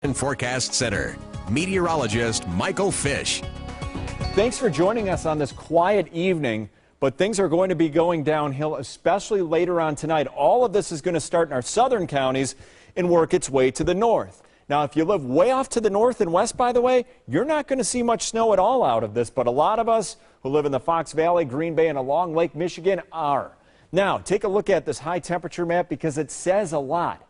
Forecast Center, meteorologist Michael Fish. Thanks for joining us on this quiet evening, but things are going to be going downhill, especially later on tonight. All of this is going to start in our southern counties and work its way to the north. Now, if you live way off to the north and west, by the way, you're not going to see much snow at all out of this, but a lot of us who live in the Fox Valley, Green Bay, and along Lake Michigan are. Now, take a look at this high temperature map because it says a lot.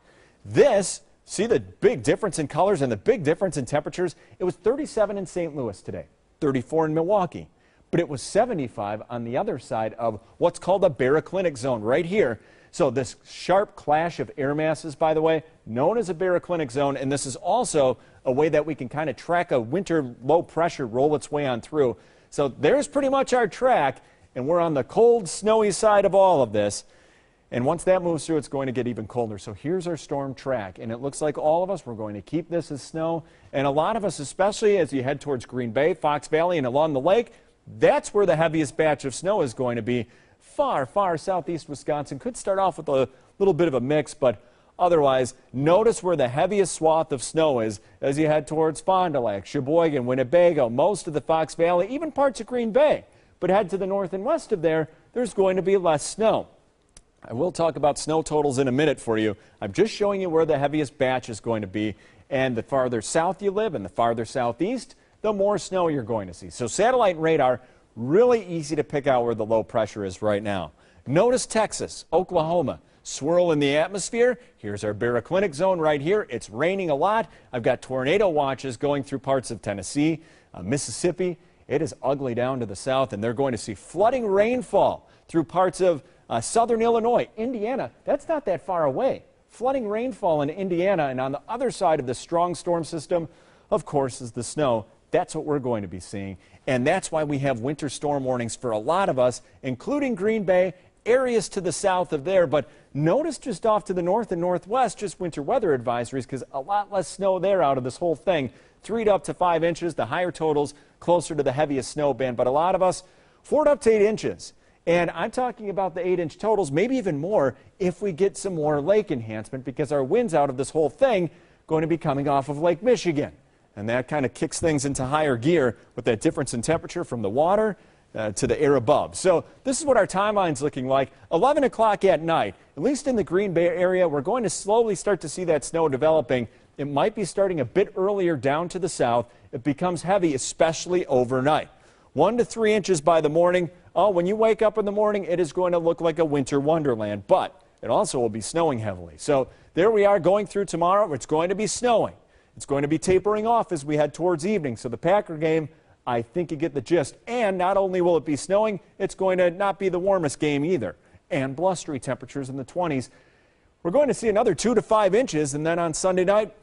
See the big difference in colors and the big difference in temperatures? It was 37 in St. Louis today, 34 in Milwaukee, but it was 75 on the other side of what's called a baroclinic zone right here. So this sharp clash of air masses, by the way, known as a baroclinic zone, and this is also a way that we can kind of track a winter low pressure roll its way on through. So there's pretty much our track, and we're on the cold, snowy side of all of this. And once that moves through, it's going to get even colder. So here's our storm track, and it looks like all of us, we're going to keep this as snow. And a lot of us, especially as you head towards Green Bay, Fox Valley, and along the lake, that's where the heaviest batch of snow is going to be. Far, far southeast Wisconsin. Could start off with a little bit of a mix, but otherwise, notice where the heaviest swath of snow is as you head towards Fond du Lac, Sheboygan, Winnebago, most of the Fox Valley, even parts of Green Bay. But head to the north and west of there, there's going to be less snow. I will talk about snow totals in a minute for you. I'm just showing you where the heaviest batch is going to be. And the farther south you live and the farther southeast, the more snow you're going to see. So satellite and radar, really easy to pick out where the low pressure is right now. Notice Texas, Oklahoma, swirl in the atmosphere. Here's our baroclinic zone right here. It's raining a lot. I've got tornado watches going through parts of Tennessee, Mississippi. It is ugly down to the south, and they're going to see flooding rainfall through parts of southern Illinois, Indiana. That's not that far away. Flooding rainfall in Indiana, and on the other side of the strong storm system, of course, is the snow. That's what we're going to be seeing, and that's why we have winter storm warnings for a lot of us, including Green Bay, areas to the south of there. But notice just off to the north and northwest, just winter weather advisories, because a lot less snow there out of this whole thing. 3 to up to 5 inches, the higher totals closer to the heaviest snow band, but a lot of us 4 to up to 8 inches. And I'm talking about the 8-inch totals, maybe even more if we get some more lake enhancement, because our winds out of this whole thing going to be coming off of Lake Michigan. And that kind of kicks things into higher gear with that difference in temperature from the water to the air above. So this is what our timeline's looking like. 11 o'clock at night, at least in the Green Bay area, we're going to slowly start to see that snow developing. It might be starting a bit earlier down to the south. It becomes heavy, especially overnight. 1 to 3 inches by the morning. Oh, when you wake up in the morning, it is going to look like a winter wonderland, but it also will be snowing heavily. So there we are going through tomorrow. It's going to be snowing. It's going to be tapering off as we head towards evening. So the Packer game, I think you get the gist. And not only will it be snowing, it's going to not be the warmest game either. And blustery temperatures in the 20s. We're going to see another 2 to 5 inches, and then on Sunday night,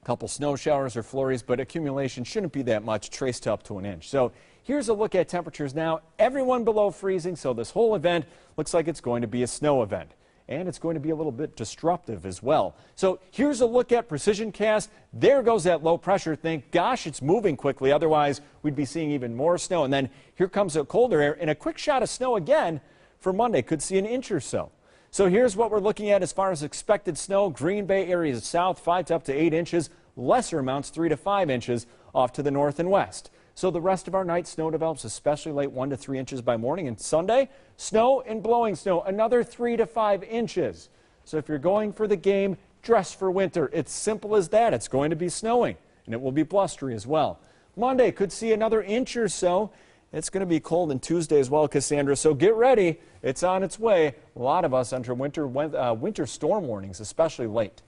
a couple snow showers or flurries, but accumulation shouldn't be that much, traced up to an inch. So here's a look at temperatures now. Everyone below freezing, so this whole event looks like it's going to be a snow event. And it's going to be a little bit disruptive as well. So here's a look at precision cast. There goes that low pressure. Thank gosh it's moving quickly. Otherwise, we'd be seeing even more snow. And then here comes a colder air and a quick shot of snow again for Monday. Could see an inch or so. So here's what we're looking at as far as expected snow. Green Bay areas south, 5 to up to 8 inches. Lesser amounts, 3 to 5 inches off to the north and west. So the rest of our night, snow develops especially late, 1 to 3 inches by morning. And Sunday, snow and blowing snow, another 3 to 5 inches. So if you're going for the game, dress for winter. It's simple as that. It's going to be snowing, and it will be blustery as well. Monday could see another inch or so. It's going to be cold on Tuesday as well, Cassandra, so get ready. It's on its way. A lot of us under winter storm warnings, especially late.